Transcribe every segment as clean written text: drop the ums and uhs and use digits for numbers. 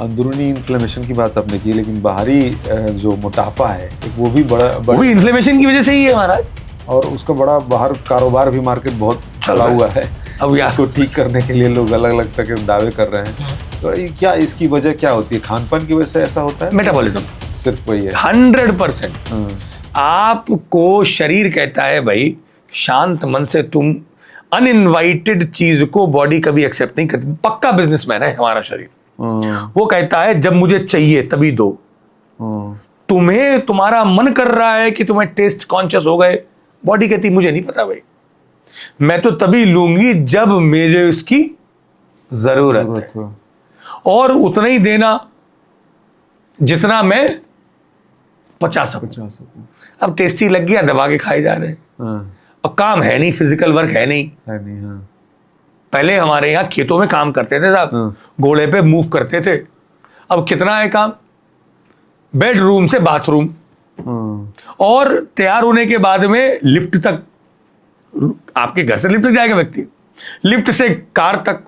अंदरूनी इन्फ्लेमेशन की बात आपने की, लेकिन बाहरी जो मोटापा है वो भी वो भी इन्फ्लेमेशन की वजह से ही है महाराज। और उसका बड़ा बाहर कारोबार भी, मार्केट बहुत चला हुआ है। अब यार इसको ठीक करने के लिए लोग अलग अलग तरह के दावे कर रहे हैं। तो क्या इसकी वजह क्या होती है? खान पान की वजह से ऐसा होता है? मेटाबॉलिज्म सिर्फ वही है? 100%। आपको शरीर कहता है भाई शांत मन से तुम अनइनवाइटेड चीज को बॉडी कभी एक्सेप्ट नहीं करती। पक्का बिजनेसमैन है हमारा शरीर। वो कहता है जब मुझे चाहिए तभी दो। तुम्हें तुम्हारा मन कर रहा है कि तुम्हें टेस्ट कॉन्शियस हो गए, बॉडी कहती मुझे नहीं पता भाई, मैं तो तभी लूंगी जब मुझे उसकी जरूरत है, और उतना ही देना जितना मैं पचा सकूं। अब टेस्टी लग गया, दबा के खाए जा रहे हैं। अब काम है नहीं, फिजिकल वर्क है नहीं। हाँ। पहले हमारे यहाँ खेतों में काम करते थे साहब, घोड़े पे मूव करते थे। अब कितना है काम? बेडरूम से बाथरूम, और तैयार होने के बाद में लिफ्ट तक। आपके घर से लिफ्ट तक जाएगा व्यक्ति, लिफ्ट से कार तक,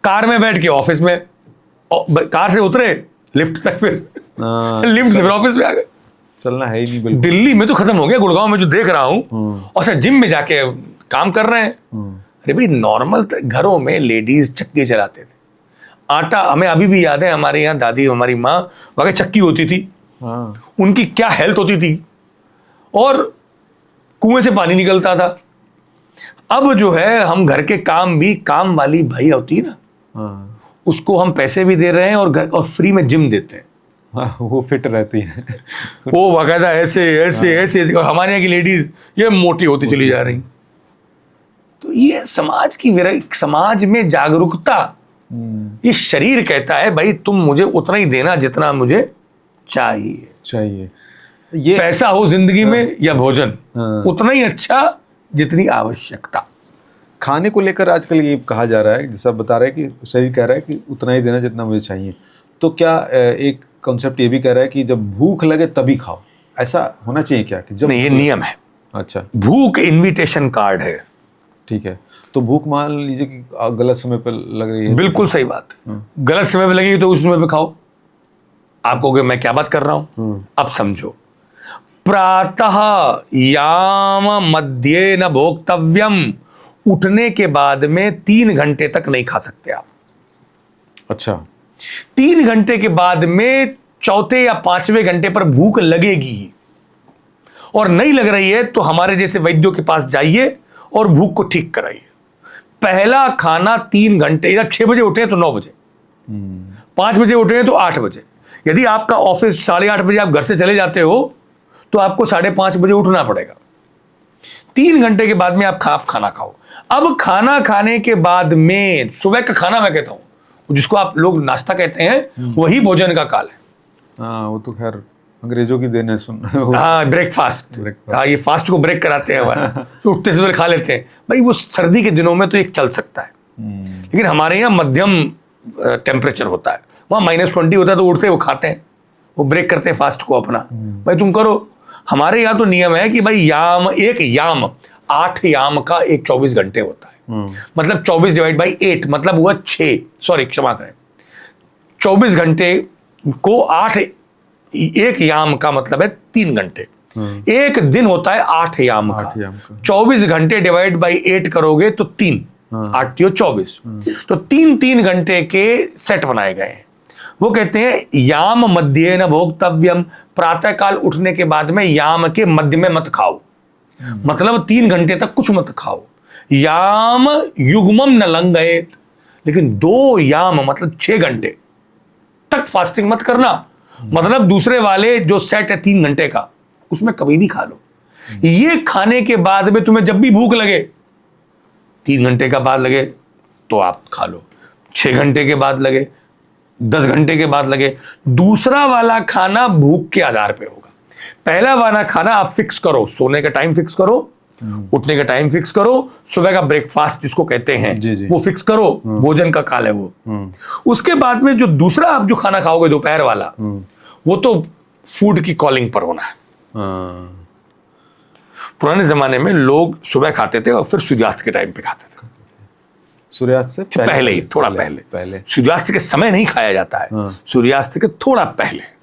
कार में बैठ के ऑफिस में, कार से उतरे लिफ्ट तक, फिर लिफ्ट से फिर ऑफिस में आ गए। चलना है ही नहीं बिल्कुल। दिल्ली में तो खत्म हो गया, गुड़गांव में जो देख रहा हूं, और सर जिम में जाके काम कर रहे हैं। अरे भाई नॉर्मल घरों में लेडीज चक्की चलाते थे, आटा हमें अभी भी याद है, हमारे यहाँ दादी, हमारी माँ वगैरह चक्की होती थी। उनकी क्या हेल्थ होती थी, और कुएं से पानी निकलता था। अब जो है हम घर के काम भी, काम वाली भाई होती है ना, उसको हम पैसे भी दे रहे हैं और फ्री में जिम देते हैं। वो फिट रहती है। वो वगैरह ऐसे ऐसे ऐसे, और हमारे यहाँ की लेडीज ये मोटी होती चली जा रही। तो ये समाज की समाज में जागरूकता, ये शरीर कहता है भाई तुम मुझे उतना ही देना जितना मुझे चाहिए। ये पैसा हो जिंदगी में या भोजन, उतना ही अच्छा जितनी आवश्यकता। खाने को लेकर आजकल ये कहा जा रहा है, जैसा बता रहे हैं कि शरीर कह रहा है कि उतना ही देना जितना मुझे चाहिए। तो क्या एक कॉन्सेप्ट ये भी कह रहा है कि जब भूख लगे तभी खाओ, ऐसा होना चाहिए क्या? कि जब नहीं, ये नियम है। अच्छा, भूख इनविटेशन कार्ड है। ठीक है, तो भूख मान लीजिए कि गलत समय पर लग रही है। बिल्कुल सही बात। गलत समय पर लगेगी तो उस समय पे खाओ। आपको मैं क्या बात कर रहा हूं, अब समझो। प्रातः याम मध्य न भोक्तव्यम, उठने के बाद में 3 घंटे तक नहीं खा सकते आप। अच्छा, 3 घंटे के बाद में चौथे या 5वें घंटे पर भूख लगेगी, और नहीं लग रही है तो हमारे जैसे वैद्यों के पास जाइए और भूख को ठीक कराइए। पहला खाना 3 घंटे, या 6 बजे उठे तो 9 बजे, 5 बजे उठे तो 8 बजे। यदि आपका ऑफिस 8:30 बजे आप घर से चले जाते हो तो आपको 5:30 बजे उठना पड़ेगा। 3 घंटे के बाद में आप खाना खाओ। अब खाना खाने के बाद में सुबह का खाना, मैं कहता हूं जिसको आप लोग नाश्ता कहते हैं, वही भोजन का काल है। हाँ, वो तो खैर अंग्रेजों की देन है। सुन, हाँ, ब्रेकफास्ट। हाँ, ये फास्ट को ब्रेक कराते हैं, तो उठते से पहले खा लेते हैं भाई। वो सर्दी के दिनों में तो एक चल सकता है, लेकिन हमारे यहाँ मध्यम टेम्परेचर होता है, वहाँ -20 होता है, तो उठते वो खाते हैं, वो ब्रेक करते हैं फास्ट को अपना। भाई तुम करो। हमारे यहाँ तो नियम है कि भाई एक याम 8 याम का एक 24 घंटे होता है। मतलब 24 / 8 मतलब हुआ 6, सॉरी क्षमा करें, 24 घंटे को 8, एक याम का मतलब है 3 घंटे। एक दिन होता है 8 याम का। 24 घंटे डिवाइड बाई 8 करोगे तो 3, 8 × 24, तो 3 घंटे के सेट बनाए गए हैं। वो कहते हैं याम मध्य न भोक्तव्यम, प्रातः काल उठने के बाद में याम के मध्य में मत खाओ, मतलब 3 घंटे तक कुछ मत खाओ। याम युग्मम न लंघयेत, लेकिन 2 याम मतलब 6 घंटे तक फास्टिंग मत करना। मतलब दूसरे वाले जो सेट है 3 घंटे का, उसमें कभी भी खा लो। ये खाने के बाद में तुम्हें जब भी भूख लगे, 3 घंटे का बाद लगे तो आप खा लो, 6 घंटे के बाद लगे, 10 घंटे के बाद लगे। दूसरा वाला खाना भूख के आधार पे होगा। पहला वाला खाना आप फिक्स करो, सोने का टाइम फिक्स करो, उठने का टाइम फिक्स करो, सुबह का ब्रेकफास्ट जिसको कहते हैं जी। वो फिक्स करो, भोजन का काल है वो। उसके बाद में जो दूसरा आप जो खाना खाओगे दोपहर वाला, वो तो फूड की कॉलिंग पर होना है। पुराने जमाने में लोग सुबह खाते थे और फिर सूर्यास्त के टाइम पे खाते थे। सूर्यास्त से पहले ही, थोड़ा पहले। पहले सूर्यास्त के समय नहीं खाया जाता है, हाँ। सूर्यास्त के थोड़ा पहले।